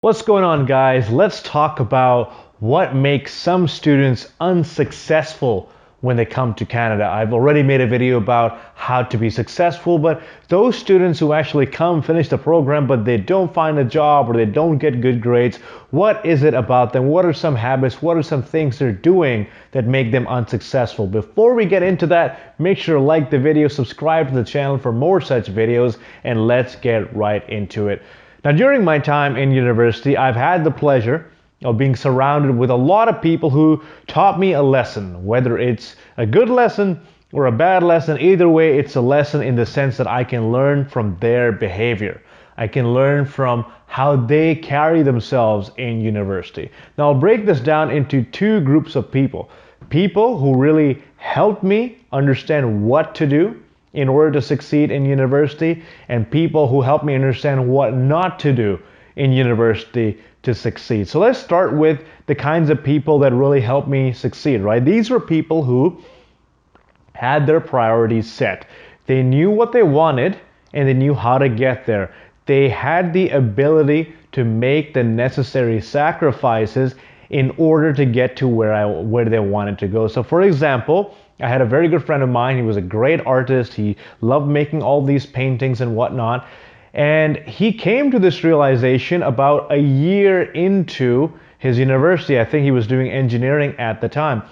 What's going on, guys? Let's talk about what makes some students unsuccessful when they come to Canada. I've already made a video about how to be successful, but those students who actually come, finish the program, but they don't find a job or they don't get good grades, what is it about them? What are some habits? What are some things they're doing that make them unsuccessful? Before we get into that, make sure to like the video, subscribe to the channel for more such videos, and let's get right into it. Now, during my time in university, I've had the pleasure of being surrounded with a lot of people who taught me a lesson, whether it's a good lesson or a bad lesson. Either way, it's a lesson in the sense that I can learn from their behavior. I can learn from how they carry themselves in university. Now, I'll break this down into two groups of people. People who really helped me understand what to do in order to succeed in university, and people who help me understand what not to do in university to succeed. So let's start with the kinds of people that really helped me succeed, right? These were people who had their priorities set. They knew what they wanted and they knew how to get there. They had the ability to make the necessary sacrifices in order to get to where they wanted to go. So for example, I had a very good friend of mine. He was a great artist. He loved making all these paintings and whatnot. And he came to this realization about a year into his university. I think he was doing engineering at the time.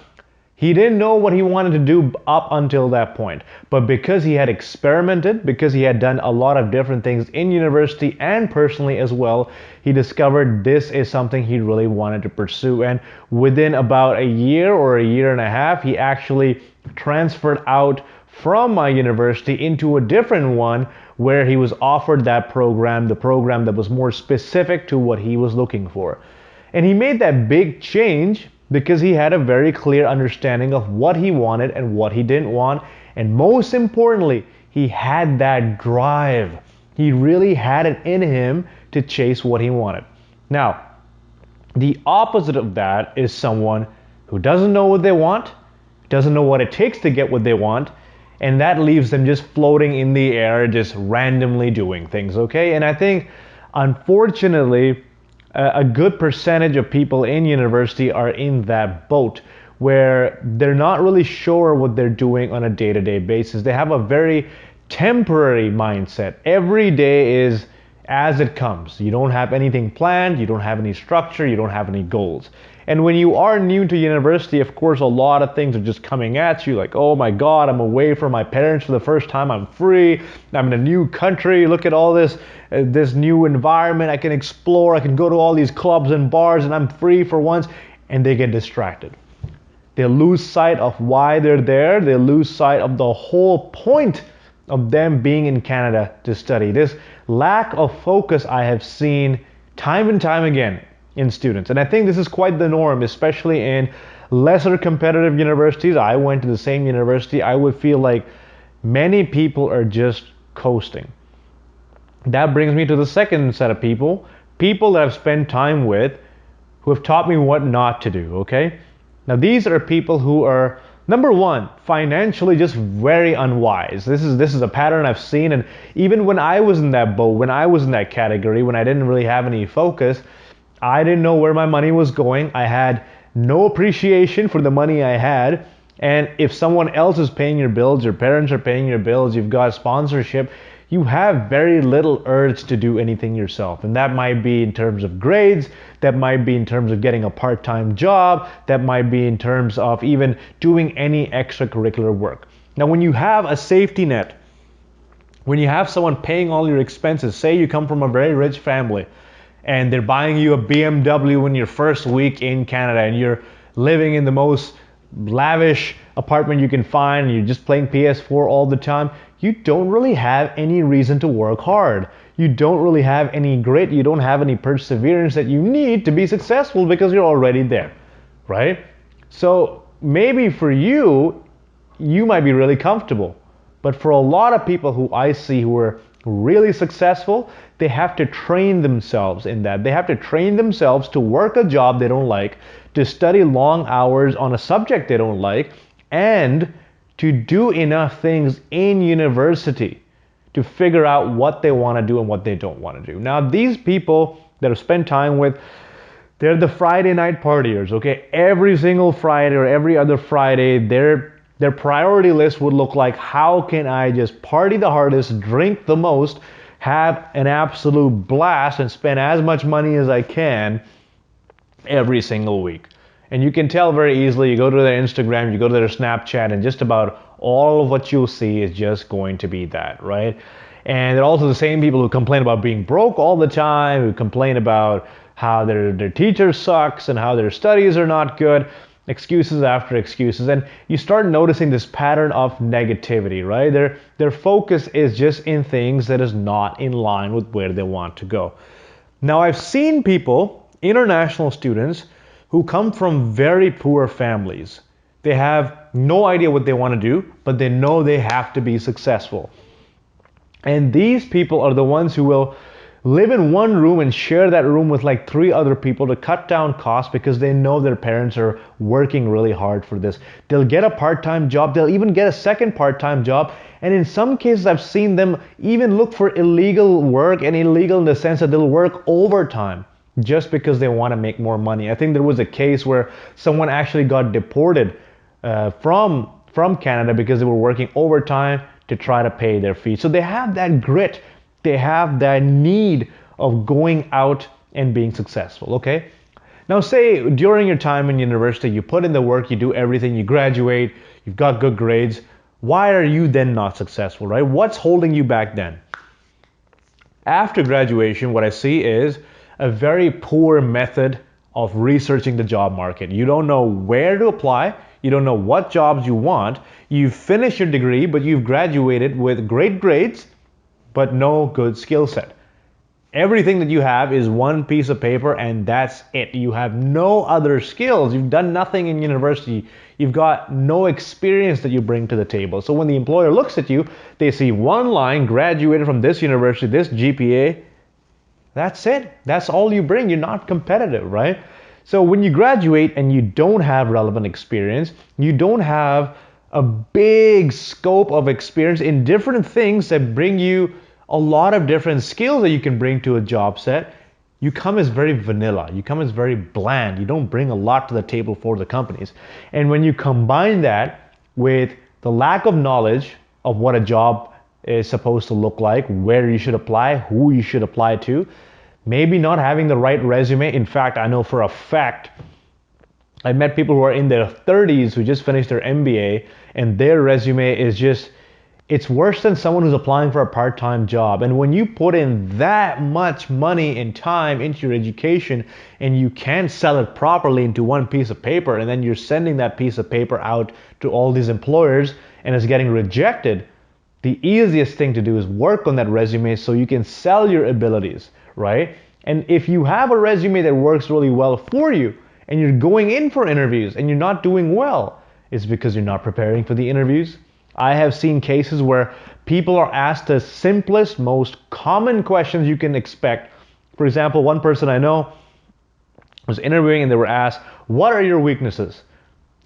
He didn't know what he wanted to do up until that point. But because he had experimented, because he had done a lot of different things in university and personally as well, he discovered this is something he really wanted to pursue. And within about a year or a year and a half, he actually transferred out from my university into a different one where he was offered that program, the program that was more specific to what he was looking for. And he made that big change because he had a very clear understanding of what he wanted and what he didn't want. And most importantly, he had that drive. He really had it in him to chase what he wanted. Now, the opposite of that is someone who doesn't know what they want, doesn't know what it takes to get what they want, and that leaves them just floating in the air, just randomly doing things, okay? And I think, unfortunately, a good percentage of people in university are in that boat where they're not really sure what they're doing on a day-to-day basis. They have a very temporary mindset. Every day is as it comes. You don't have anything planned, you don't have any structure, you don't have any goals. And when you are new to university, of course, a lot of things are just coming at you like, oh my God, I'm away from my parents for the first time. I'm free. I'm in a new country. Look at all this new environment. I can explore. I can go to all these clubs and bars and I'm free for once. And they get distracted. They lose sight of why they're there. They lose sight of the whole point of them being in Canada to study. This lack of focus I have seen time and time again in students. And I think this is quite the norm, especially in lesser competitive universities. I went to the same university. I would feel like many people are just coasting. That brings me to the second set of people that I've spent time with who have taught me what not to do, okay? Now, these are people who are, number one, financially just very unwise. This is a pattern I've seen, and even when I was in that boat, when I was in that category, when I didn't really have any focus, I didn't know where my money was going. I had no appreciation for the money I had. And if someone else is paying your bills, your parents are paying your bills, you've got sponsorship, you have very little urge to do anything yourself. And that might be in terms of grades, that might be in terms of getting a part-time job, that might be in terms of even doing any extracurricular work. Now, when you have a safety net, when you have someone paying all your expenses, say you come from a very rich family, and they're buying you a BMW in your first week in Canada, and you're living in the most lavish apartment you can find, and you're just playing PS4 all the time, you don't really have any reason to work hard. You don't really have any grit, you don't have any perseverance that you need to be successful because you're already there, right? So maybe for you, you might be really comfortable. But for a lot of people who I see who are really successful, they have to train themselves in that. They have to train themselves to work a job they don't like, to study long hours on a subject they don't like, and to do enough things in university to figure out what they want to do and what they don't want to do. Now, these people that I've spent time with, they're the Friday night partiers, okay? Every single Friday or every other Friday, their priority list would look like, how can I just party the hardest, drink the most, have an absolute blast, and spend as much money as I can every single week. And you can tell very easily, you go to their Instagram, you go to their Snapchat, and just about all of what you'll see is just going to be that, right? And they're also the same people who complain about being broke all the time, who complain about how their teacher sucks and how their studies are not good, excuses after excuses. And you start noticing this pattern of negativity, right? Their focus is just in things that is not in line with where they want to go. Now, I've seen people, international students, who come from very poor families. They have no idea what they want to do, but they know they have to be successful. And these people are the ones who will live in one room and share that room with like 3 other people to cut down costs because they know their parents are working really hard for this. They'll get a part-time job. They'll even get a second part-time job. And in some cases, I've seen them even look for illegal work, and illegal in the sense that they'll work overtime just because they want to make more money. I think there was a case where someone actually got deported from Canada because they were working overtime to try to pay their fees. So they have that grit. They have that need of going out and being successful, okay? Now say during your time in university, you put in the work, you do everything, you graduate, you've got good grades. Why are you then not successful, right? What's holding you back then? After graduation, what I see is a very poor method of researching the job market. You don't know where to apply. You don't know what jobs you want. You've finished your degree, but you've graduated with great grades, but no good skill set. Everything that you have is one piece of paper, and that's it. You have no other skills. You've done nothing in university. You've got no experience that you bring to the table. So when the employer looks at you, they see one line, graduated from this university, this GPA. That's it. That's all you bring. You're not competitive, right? So when you graduate and you don't have relevant experience, you don't have a big scope of experience in different things that bring you a lot of different skills that you can bring to a job set, you come as very vanilla. You come as very bland. You don't bring a lot to the table for the companies. And when you combine that with the lack of knowledge of what a job is supposed to look like, where you should apply, who you should apply to, maybe not having the right resume. In fact, I know for a fact, I met people who are in their 30s who just finished their MBA, and their resume is just, it's worse than someone who's applying for a part-time job. And when you put in that much money and time into your education and you can't sell it properly into one piece of paper, and then you're sending that piece of paper out to all these employers and it's getting rejected, the easiest thing to do is work on that resume so you can sell your abilities, right? And if you have a resume that works really well for you and you're going in for interviews and you're not doing well, it's because you're not preparing for the interviews. I have seen cases where people are asked the simplest, most common questions you can expect. For example, one person I know was interviewing and they were asked, "What are your weaknesses?"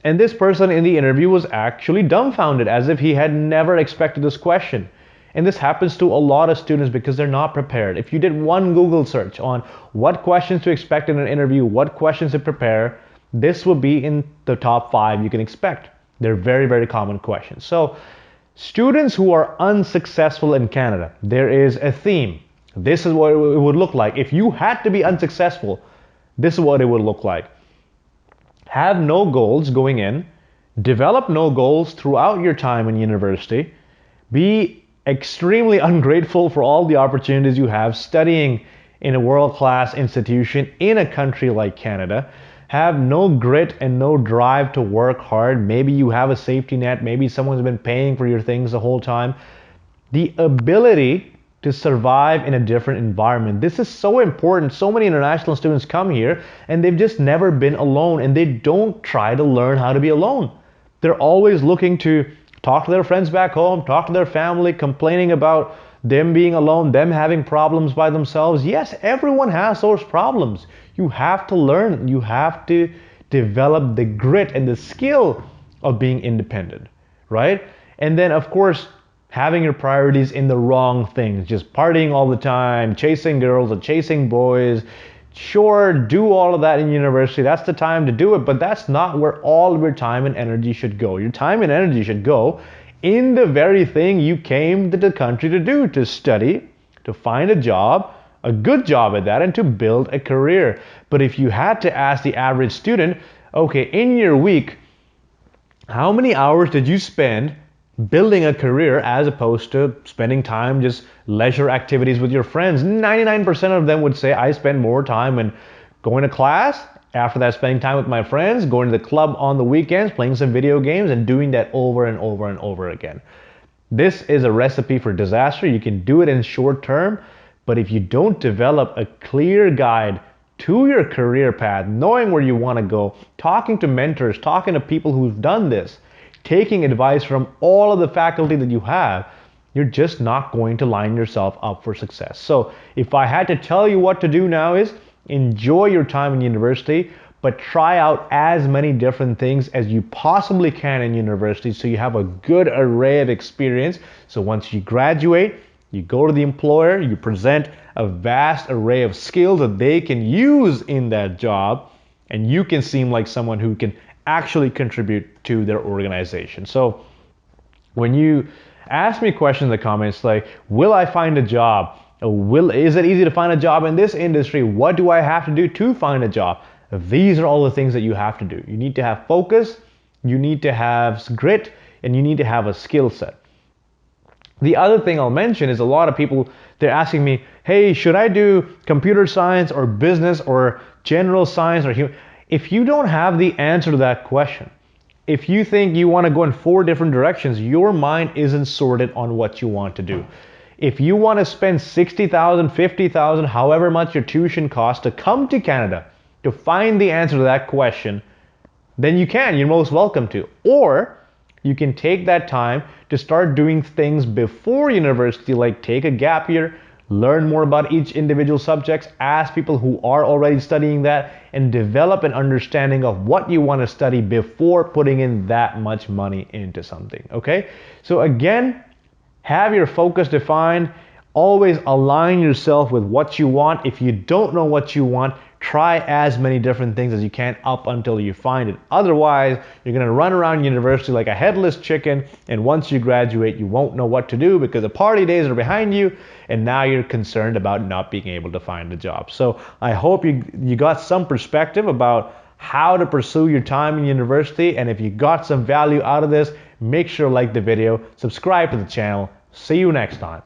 And this person in the interview was actually dumbfounded, as if he had never expected this question. And this happens to a lot of students because they're not prepared. If you did one Google search on what questions to expect in an interview, what questions to prepare, this would be in the top 5 you can expect. They're very, very common questions. So students who are unsuccessful in Canada, there is a theme. This is what it would look like. If you had to be unsuccessful, this is what it would look like. Have no goals going in. Develop no goals throughout your time in university. Be extremely ungrateful for all the opportunities you have studying in a world-class institution in a country like Canada. Have no grit and no drive to work hard. Maybe you have a safety net. Maybe someone's been paying for your things the whole time. The ability to survive in a different environment. This is so important. So many international students come here and they've just never been alone, and they don't try to learn how to be alone. They're always looking to talk to their friends back home, talk to their family, complaining about them being alone, them having problems by themselves. Yes, everyone has those problems. You have to learn. You have to develop the grit and the skill of being independent, right? And then, of course, having your priorities in the wrong things, just partying all the time, chasing girls or chasing boys. Sure, do all of that in university. That's the time to do it, but that's not where all of your time and energy should go. Your time and energy should go in the very thing you came to the country to do, to study, to find a job, a good job at that, and to build a career. But if you had to ask the average student, okay, in your week, how many hours did you spend building a career as opposed to spending time just leisure activities with your friends? 99% of them would say I spend more time in going to class, after that spending time with my friends, going to the club on the weekends, playing some video games, and doing that over and over and over again. This is a recipe for disaster. You can do it in short term, but if you don't develop a clear guide to your career path, knowing where you want to go, talking to mentors, talking to people who've done this, taking advice from all of the faculty that you have, you're just not going to line yourself up for success. So if I had to tell you what to do now is enjoy your time in university, but try out as many different things as you possibly can in university so you have a good array of experience. So once you graduate, you go to the employer, you present a vast array of skills that they can use in that job, and you can seem like someone who can actually contribute to their organization. So when you ask me questions in the comments like, will I find a job? Is it easy to find a job in this industry? What do I have to do to find a job? These are all the things that you have to do. You need to have focus, you need to have grit, and you need to have a skill set. The other thing I'll mention is a lot of people, they're asking me, hey, should I do computer science or business or general science or human? If you don't have the answer to that question, if you think you want to go in 4 different directions, your mind isn't sorted on what you want to do. If you want to spend $60,000, $50,000, however much your tuition costs to come to Canada to find the answer to that question, then you can. You're most welcome to. Or you can take that time to start doing things before university, like take a gap year, learn more about each individual subjects, ask people who are already studying that, and develop an understanding of what you want to study before putting in that much money into something, okay? So again, have your focus defined. Always align yourself with what you want. If you don't know what you want, try as many different things as you can up until you find it. Otherwise, you're going to run around university like a headless chicken, and once you graduate, you won't know what to do because the party days are behind you, and now you're concerned about not being able to find a job. So I hope you got some perspective about how to pursue your time in university, and if you got some value out of this, make sure to like the video, subscribe to the channel. See you next time.